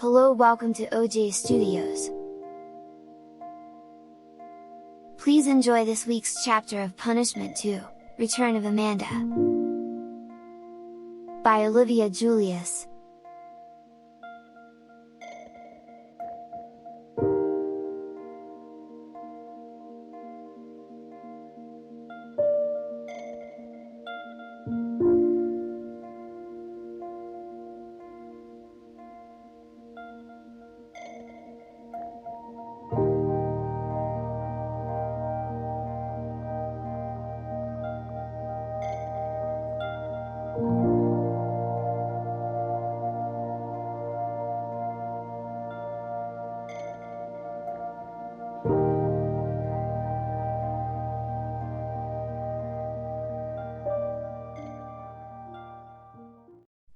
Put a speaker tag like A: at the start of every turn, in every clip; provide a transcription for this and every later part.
A: Hello, welcome to OJ Studios. Please enjoy this week's chapter of Punishment 2, Return of Amanda, by Olivia Julius.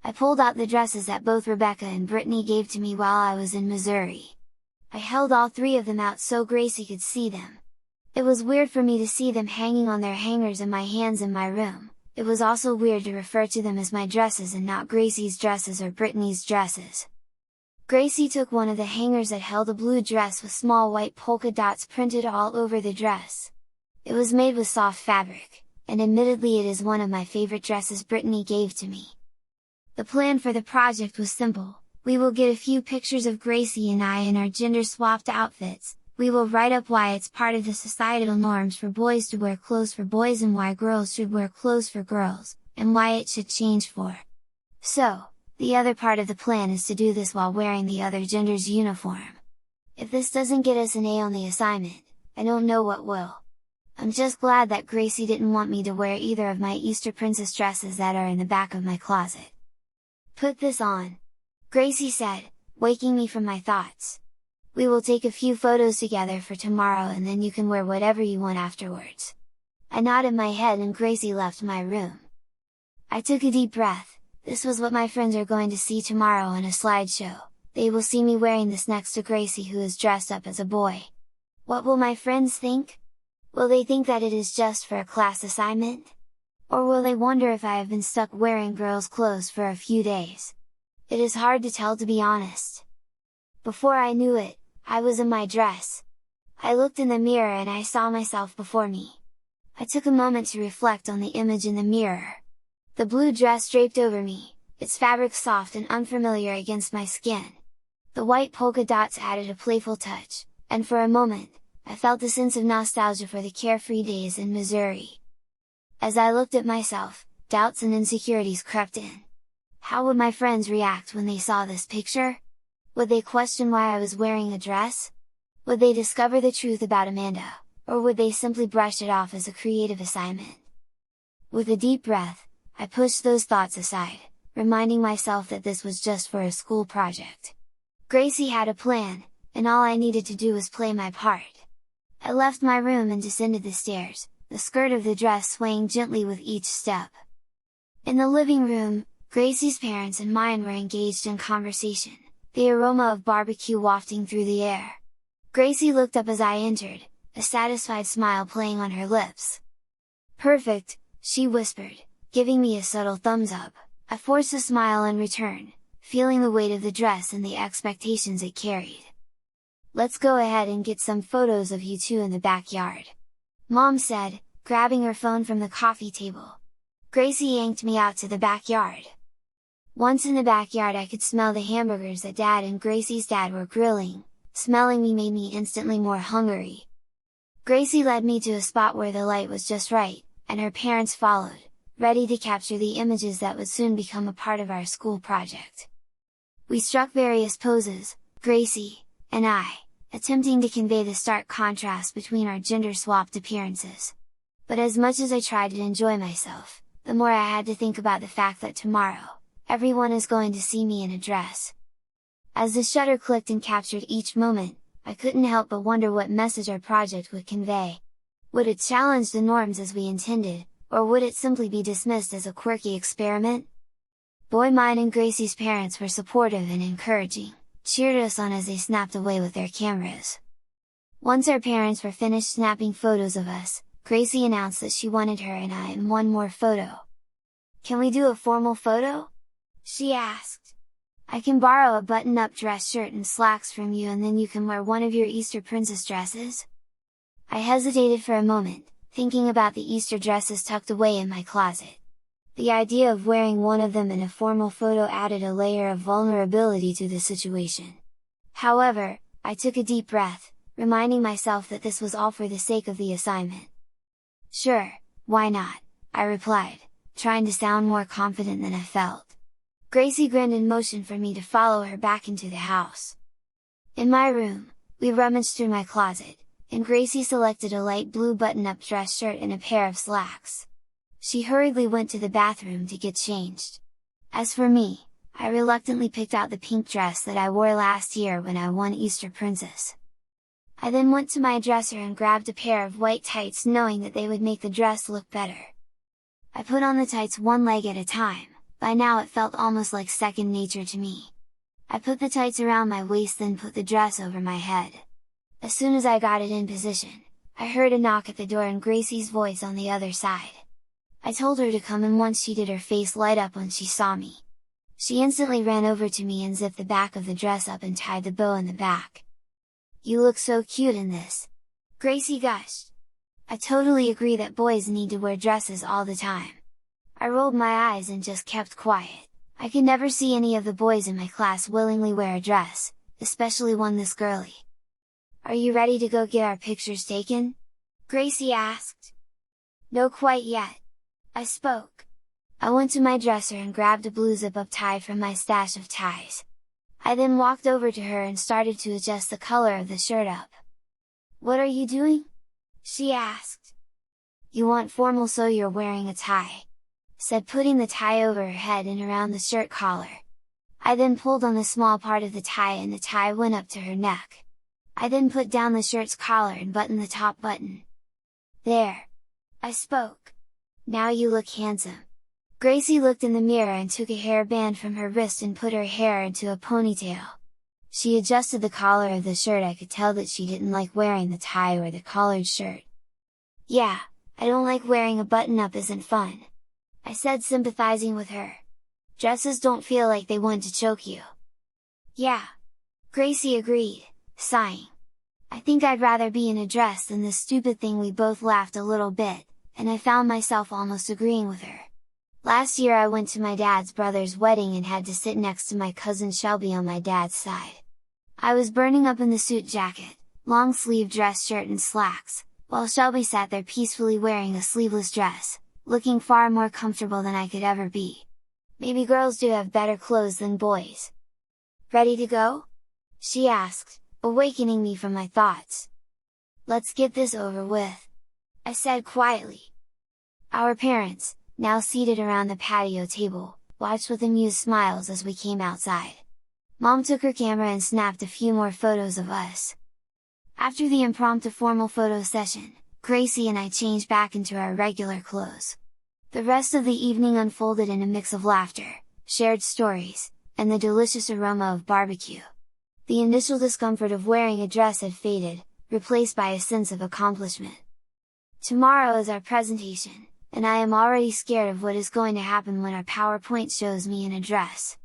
A: I pulled out the dresses that both Rebecca and Brittany gave to me while I was in Missouri. I held all three of them out so Gracie could see them. It was weird for me to see them hanging on their hangers in my hands in my room. It was also weird to refer to them as my dresses and not Gracie's dresses or Brittany's dresses. Gracie took one of the hangers that held a blue dress with small white polka dots printed all over the dress. It was made with soft fabric, and admittedly it is one of my favorite dresses Brittany gave to me. The plan for the project was simple: we will get a few pictures of Gracie and I in our gender-swapped outfits, we will write up why it's part of the societal norms for boys to wear clothes for boys and why girls should wear clothes for girls, and why it should change for. So, the other part of the plan is to do this while wearing the other gender's uniform. If this doesn't get us an A on the assignment, I don't know what will. I'm just glad that Gracie didn't want me to wear either of my Easter princess dresses that are in the back of my closet. "Put this on," Gracie said, waking me from my thoughts. "We will take a few photos together for tomorrow and then you can wear whatever you want afterwards." I nodded my head and Gracie left my room. I took a deep breath. This was what my friends are going to see tomorrow in a slideshow. They will see me wearing this next to Gracie, who is dressed up as a boy. What will my friends think? Will they think that it is just for a class assignment? Or will they wonder if I have been stuck wearing girls' clothes for a few days? It is hard to tell, to be honest. Before I knew it, I was in my dress. I looked in the mirror and I saw myself before me. I took a moment to reflect on the image in the mirror. The blue dress draped over me, its fabric soft and unfamiliar against my skin. The white polka dots added a playful touch, and for a moment, I felt a sense of nostalgia for the carefree days in Missouri. As I looked at myself, doubts and insecurities crept in. How would my friends react when they saw this picture? Would they question why I was wearing a dress? Would they discover the truth about Amanda, or would they simply brush it off as a creative assignment? With a deep breath, I pushed those thoughts aside, reminding myself that this was just for a school project. Gracie had a plan, and all I needed to do was play my part. I left my room and descended the stairs, the skirt of the dress swaying gently with each step. In the living room, Gracie's parents and mine were engaged in conversation, the aroma of barbecue wafting through the air. Gracie looked up as I entered, a satisfied smile playing on her lips. "Perfect," she whispered, giving me a subtle thumbs up. I forced a smile in return, feeling the weight of the dress and the expectations it carried. "Let's go ahead and get some photos of you two in the backyard," Mom said, grabbing her phone from the coffee table. Gracie yanked me out to the backyard. Once in the backyard, I could smell the hamburgers that Dad and Gracie's dad were grilling. Smelling me made me instantly more hungry. Gracie led me to a spot where the light was just right, and her parents followed, ready to capture the images that would soon become a part of our school project. We struck various poses, Gracie and I, attempting to convey the stark contrast between our gender-swapped appearances. But as much as I tried to enjoy myself, the more I had to think about the fact that tomorrow, everyone is going to see me in a dress. As the shutter clicked and captured each moment, I couldn't help but wonder what message our project would convey. Would it challenge the norms as we intended, or would it simply be dismissed as a quirky experiment? Boy, mine and Gracie's parents were supportive and encouraging, cheered us on as they snapped away with their cameras. Once our parents were finished snapping photos of us, Gracie announced that she wanted her and I in one more photo. "Can we do a formal photo?" she asked. I can borrow a button-up dress shirt and slacks from you and then you can wear one of your Easter princess dresses?" I hesitated for a moment, thinking about the Easter dresses tucked away in my closet. The idea of wearing one of them in a formal photo added a layer of vulnerability to the situation. However, I took a deep breath, reminding myself that this was all for the sake of the assignment. "Sure, why not?" I replied, trying to sound more confident than I felt. Gracie grinned and motioned for me to follow her back into the house. In my room, we rummaged through my closet, and Gracie selected a light blue button-up dress shirt and a pair of slacks. She hurriedly went to the bathroom to get changed. As for me, I reluctantly picked out the pink dress that I wore last year when I won Easter Princess. I then went to my dresser and grabbed a pair of white tights knowing that they would make the dress look better. I put on the tights one leg at a time. By now it felt almost like second nature to me. I put the tights around my waist then put the dress over my head. As soon as I got it in position, I heard a knock at the door and Gracie's voice on the other side. I told her to come and once she did her face light up when she saw me. She instantly ran over to me and zipped the back of the dress up and tied the bow in the back. "You look so cute in this!" Gracie gushed. I totally agree that boys need to wear dresses all the time. I rolled my eyes and just kept quiet. I could never see any of the boys in my class willingly wear a dress, especially one this girly. "Are you ready to go get our pictures taken?" Gracie asked. "No quite yet," I spoke. I went to my dresser and grabbed a blue zip-up tie from my stash of ties. I then walked over to her and started to adjust the color of the shirt up. "What are you doing?" she asked. "You want formal so you're wearing a tie," said, putting the tie over her head and around the shirt collar. I then pulled on the small part of the tie and the tie went up to her neck. I then put down the shirt's collar and buttoned the top button. "There!" I spoke. "Now you look handsome." Gracie looked in the mirror and took a hairband from her wrist and put her hair into a ponytail. She adjusted the collar of the shirt. I could tell that she didn't like wearing the tie or the collared shirt. "Yeah, I don't like wearing a button-up, isn't fun," I said, sympathizing with her. "Dresses don't feel like they want to choke you." "Yeah," Gracie agreed, sighing. "I think I'd rather be in a dress than this stupid thing." We both laughed a little bit, and I found myself almost agreeing with her. Last year I went to my dad's brother's wedding and had to sit next to my cousin Shelby on my dad's side. I was burning up in the suit jacket, long sleeve dress shirt and slacks, while Shelby sat there peacefully wearing a sleeveless dress, looking far more comfortable than I could ever be. Maybe girls do have better clothes than boys. "Ready to go?" she asked, awakening me from my thoughts. "Let's get this over with," I said quietly. Our parents, now seated around the patio table, watched with amused smiles as we came outside. Mom took her camera and snapped a few more photos of us. After the impromptu formal photo session, Gracie and I changed back into our regular clothes. The rest of the evening unfolded in a mix of laughter, shared stories, and the delicious aroma of barbecue. The initial discomfort of wearing a dress had faded, replaced by a sense of accomplishment. Tomorrow is our presentation, and I am already scared of what is going to happen when our PowerPoint shows me in a dress.